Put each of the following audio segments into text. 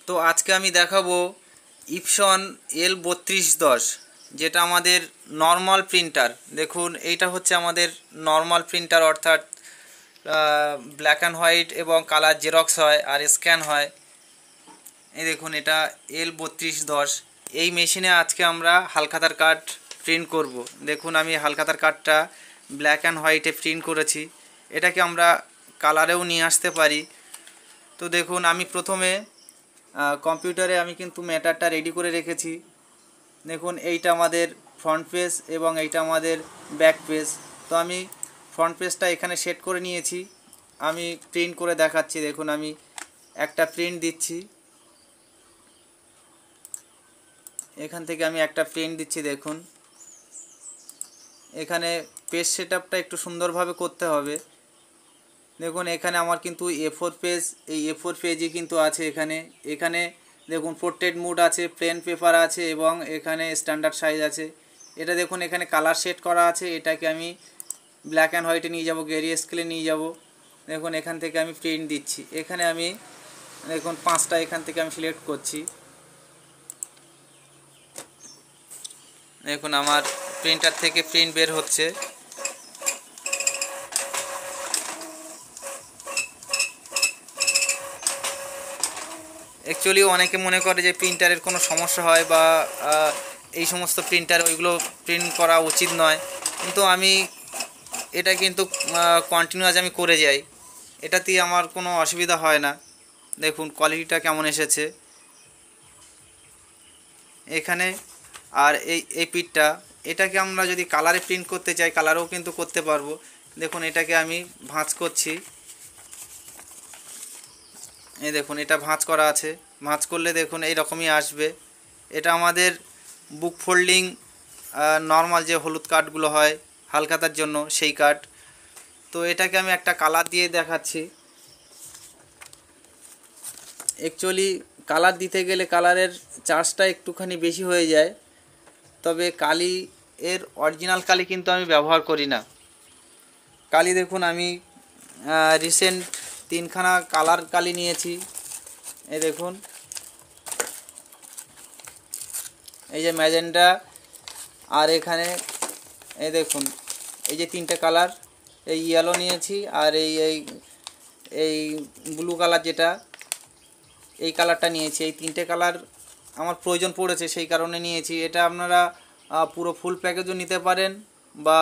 তো আজকে আমি দেখাবো ইপসন L3210, যেটা আমাদের নর্মাল প্রিন্টার। দেখুন এইটা হচ্ছে আমাদের নর্মাল প্রিন্টার, অর্থাৎ ব্ল্যাক অ্যান্ড হোয়াইট এবং কালার জেরক্স হয় আর স্ক্যান হয়। এই দেখুন এটা L3210। এই মেশিনে আজকে আমরা হালখাতার কার্ড প্রিন্ট করব। দেখুন আমি হালখাতার কার্ডটা ব্ল্যাক অ্যান্ড হোয়াইটে প্রিন্ট করেছি। এটাকে আমরা কালারেও নিয়ে আসতে পারি। তো দেখুন আমি প্রথমে কম্পিউটারে আমি কিন্তু ম্যাটারটা রেডি করে রেখেছি। দেখুন এইটা আমাদের ফ্রন্ট পেজ এবং এইটা আমাদের ব্যাক পেজ। তো আমি ফ্রন্ট পেজটা এখানে সেট করে নিয়েছি। আমি প্রিন্ট করে দেখাচ্ছি। দেখুন আমি একটা প্রিন্ট দিচ্ছি, এখান থেকে আমি একটা প্রিন্ট দিচ্ছি। দেখুন এখানে পেজ সেটআপটা একটু সুন্দরভাবে করতে হবে। দেখুন এখানে আমার কিন্তু A4 পেজ, এই A4 পেজই কিন্তু আছে। এখানে দেখুন পোর্ট্রেট মুড আছে, প্লেন পেপার আছে এবং এখানে স্ট্যান্ডার্ড সাইজ আছে। এটা দেখুন এখানে কালার সেট করা আছে। এটাকে আমি ব্ল্যাক অ্যান্ড হোয়াইটে নিয়ে যাব, গ্যারি স্কেলে নিয়ে যাব। দেখুন এখান থেকে আমি প্রিন্ট দিচ্ছি। এখানে আমি দেখুন 5টা এখান থেকে আমি সিলেক্ট করছি। দেখুন আমার প্রিন্টার থেকে প্রিন্ট বের হচ্ছে। অ্যাকচুয়ালি অনেকে মনে করে যে প্রিন্টারের কোনো সমস্যা হয় বা এই সমস্ত প্রিন্টার ওইগুলো প্রিন্ট করা উচিত নয়, কিন্তু আমি এটা কিন্তু কন্টিনিউয়াস আমি করে যাই, এটাতে আমার কোনো অসুবিধা হয় না। দেখুন কোয়ালিটিটা কেমন এসেছে এখানে। আর এই পিটটা, এটাকে আমরা যদি কালারে প্রিন্ট করতে চাই কালারেও কিন্তু করতে পারবো। দেখুন এটাকে আমি ভাঁজ করছি। এই দেখুন এটা ভাঁজ করা আছে। ভাঁজ করলে দেখুন এই রকমই আসবে। এটা আমাদের বুক ফোল্ডিং নর্মাল যে হলুদ কার্ডগুলো হয় হালখাতার জন্য, সেই কার্ড। তো এটাকে আমি একটা কালার দিয়ে দেখাচ্ছি। অ্যাকচুয়ালি কালার দিতে গেলে কালারের চার্জটা একটুখানি বেশি হয়ে যায়, তবে কালি এর অরিজিনাল কালি কিন্তু আমি ব্যবহার করি না। কালি দেখুন আমি রিসেন্ট 3খানা কালার কালি নিয়েছি। এই দেখুন এই যে ম্যাজেন্টা, আর এখানে এই দেখুন এই যে 3টে কালার, এই ইয়েলো নিয়েছি আর এই এই এই ব্লু কালার, যেটা এই কালারটা নিয়েছি। এই 3টে কালার আমার প্রয়োজন পড়েছে, সেই কারণে নিয়েছি। এটা আপনারা পুরো ফুল প্যাকেজও নিতে পারেন বা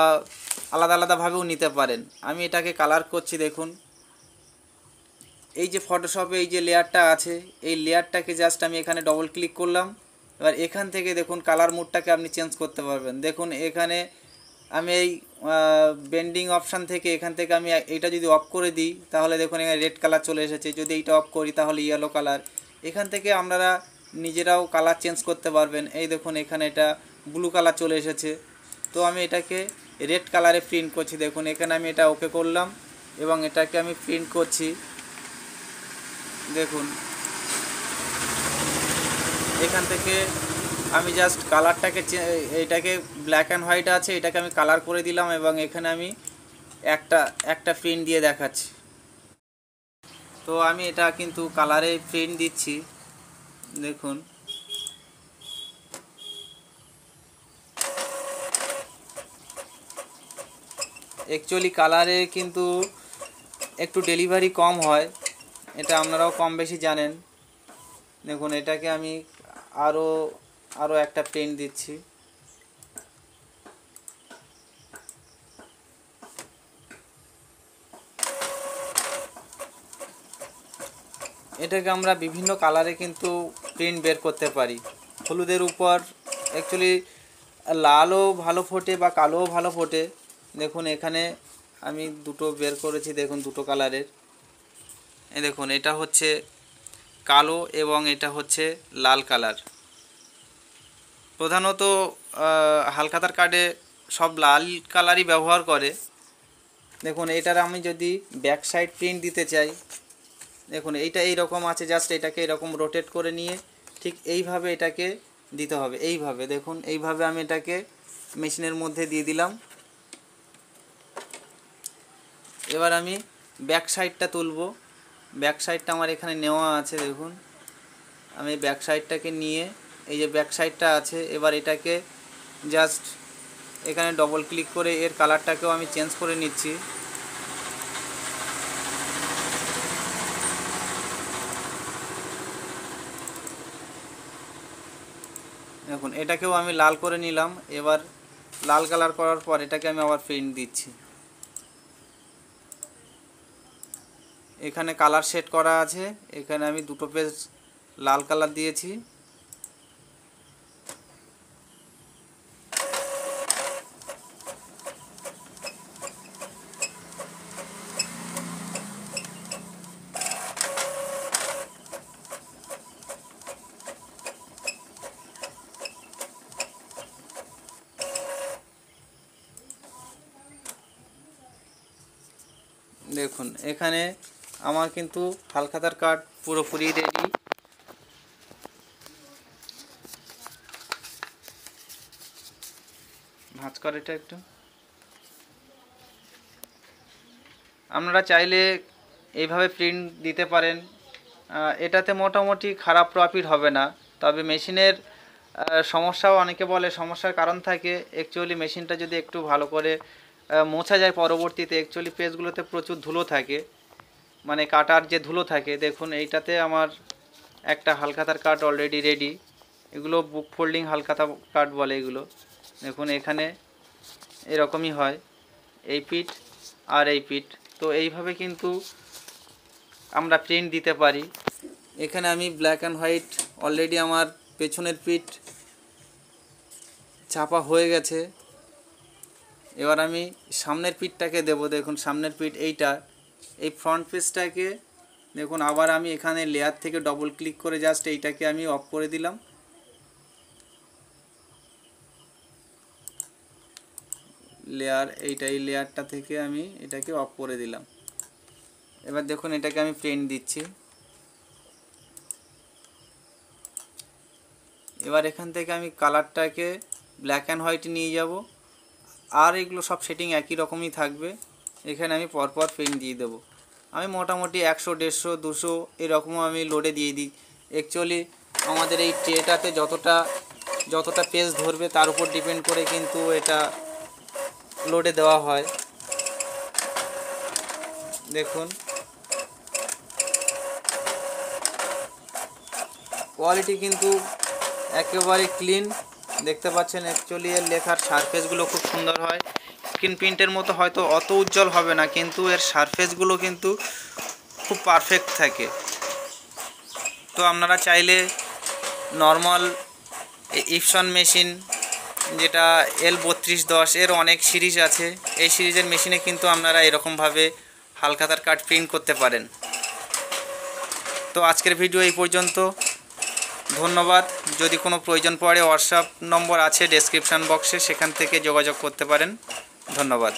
আলাদা আলাদাভাবেও নিতে পারেন। আমি এটাকে কালার করছি। দেখুন এই যে ফটোশপে এই যে লেয়ারটা আছে, এই লেয়ারটাকে জাস্ট আমি এখানে ডবল ক্লিক করলাম। এবার এখান থেকে দেখুন কালার মুডটাকে আপনি চেঞ্জ করতে পারবেন। দেখুন এখানে আমি এই বেন্ডিং অপশান থেকে এখান থেকে আমি এইটা যদি অফ করে দিই তাহলে দেখুন এখানে রেড কালার চলে এসেছে। যদি এইটা অফ করি তাহলে ইয়েলো কালার। এখান থেকে আপনারা নিজেরাও কালার চেঞ্জ করতে পারবেন। এই দেখুন এখানে এটা ব্লু কালার চলে এসেছে। তো আমি এটাকে রেড কালারে প্রিন্ট করছি। দেখুন এখানে আমি এটা ওকে করলাম এবং এটাকে আমি প্রিন্ট করছি। দেখুন এখান থেকে আমি জাস্ট কালারটাকে এইটাকে ব্ল্যাক অ্যান্ড হোয়াইট আছে, এটাকে আমি কালার করে দিলাম এবং এখানে আমি একটা প্রিন্ট দিয়ে দেখাচ্ছি। তো আমি এটা কিন্তু কালারে প্রিন্ট দিচ্ছি। দেখুন অ্যাকচুয়ালি কালারে কিন্তু একটু ডেলিভারি কম হয়, এটা আপনারাও কম বেশি জানেন। দেখুন এটাকে আমি আরও একটা প্রিন্ট দিচ্ছি। এটাকে আমরা বিভিন্ন কালারে কিন্তু প্রিন্ট বের করতে পারি। হলুদের উপর অ্যাকচুয়ালি লালও ভালো ফোটে বা কালোও ভালো ফোটে। দেখুন এখানে আমি দুটো বের করেছি। দেখুন দুটো কালারের। এই দেখুন এটা হচ্ছে কালো এবং এটা হচ্ছে লাল কালার। প্রধানত হালখাতার কার্ডে সব লাল কালারই ব্যবহার করে। দেখুন এটার আমি যদি ব্যাক সাইড প্রিন্ট দিতে চাই, দেখুন এইটা এই রকম আছে। জাস্ট এটাকে এরকম রোটেট করে নিয়ে ঠিক এইভাবে এটাকে দিতে হবে। এইভাবে দেখুন এইভাবে আমি এটাকে মেশিনের মধ্যে দিয়ে দিলাম। এবার আমি ব্যাক সাইডটা তুলব। ব্যাক সাইডটা আমার এখানে নেওয়া আছে। দেখুন আমি ব্যাক সাইডটাকে নিয়ে এই যে ব্যাক সাইডটা আছে, এবার এটাকে জাস্ট এখানে ডবল ক্লিক করে এর কালারটাকেও আমি চেঞ্জ করে নিচ্ছি। দেখুন এটাকেও আমি লাল করে নিলাম। এবার লাল কালার করার পর এটাকে আমি আবার প্রিন্ট দিচ্ছি। এখানে কালার সেট করা আছে, এখানে আমি দুটো পেজ লাল কালার দিয়েছি। দেখুন এখানে আমার কিন্তু হালখাতার কার্ড পুরোপুরি রেডি। ভাঁজ করে এটা একটু। আপনারা চাইলে এইভাবে প্রিন্ট দিতে পারেন, এটাতে মোটামুটি খারাপ প্রফিট হবে না। তবে মেশিনের সমস্যাও অনেকে বলে, সমস্যার কারণ থাকে অ্যাকচুয়ালি মেশিনটা যদি একটু ভালো করে মোছা যায় পরবর্তীতে, অ্যাকচুয়ালি পেজগুলোতে প্রচুর ধুলো থাকে, মানে কাটার যে ধুলো থাকে। দেখুন এইটাতে আমার একটা হালখাতার কাট অলরেডি রেডি। এগুলো বুক ফোল্ডিং হালখাতা কাট বলে এগুলো। দেখুন এখানে এরকমই হয়, এই পিঠ আর এই পিঠ। তো এইভাবে কিন্তু আমরা প্রিন্ট দিতে পারি। এখানে আমি ব্ল্যাক অ্যান্ড হোয়াইট অলরেডি আমার পেছনের পিঠ ছাপা হয়ে গেছে। এবার আমি সামনের পিঠটাকে দেব। দেখুন সামনের পিঠ এইটা, এই ফ্রন্ট পেজটাকে দেখুন আবার আমি এখানে লেয়ার থেকে ডবল ক্লিক করে জাস্ট এইটাকে আমি অফ করে দিলাম। লেয়ার এইটা, এই লেয়ারটা থেকে আমি এটাকে অফ করে দিলাম। এবার দেখুন এটাকে আমি প্রিন্ট দিচ্ছি। এবার এখান থেকে আমি কালারটাকে ব্ল্যাক অ্যান্ড হোয়াইট নিয়ে যাব, আর এগুলো সব সেটিং একই রকমই থাকবে। এখানে আমি পরপর প্রিন্ট দিয়ে দেবো। আমি মোটামুটি 100, 150, 200 এরকমও আমি লোডে দিয়ে দিই। অ্যাকচুয়ালি আমাদের এই ট্রেটাতে যতটা পেজ ধরবে তার উপর ডিপেন্ড করে কিন্তু এটা লোডে দেওয়া হয়। দেখুন কোয়ালিটি কিন্তু একেবারে ক্লিন দেখতে পাচ্ছেন। অ্যাকচুয়ালি এর লেখার সারফেসগুলো খুব সুন্দর হয়। স্ক্রিন প্রিন্টের মতো হয়তো অত উজ্জ্বল হবে না, কিন্তু এর সারফেসগুলো কিন্তু খুব পারফেক্ট থাকে। তো আপনারা চাইলে নর্মাল ইপসন মেশিন যেটা L3210 এর অনেক সিরিজ আছে, এই সিরিজের মেশিনে কিন্তু আপনারা এরকমভাবে হালখাতার কাট প্রিন্ট করতে পারেন। তো আজকের ভিডিও এই পর্যন্ত। ধন্যবাদ। যদি কোনো প্রয়োজন পড়ে হোয়াটসঅ্যাপ নম্বর আছে ডেসক্রিপশান বক্সে, সেখান থেকে যোগাযোগ করতে পারেন। ধন্যবাদ।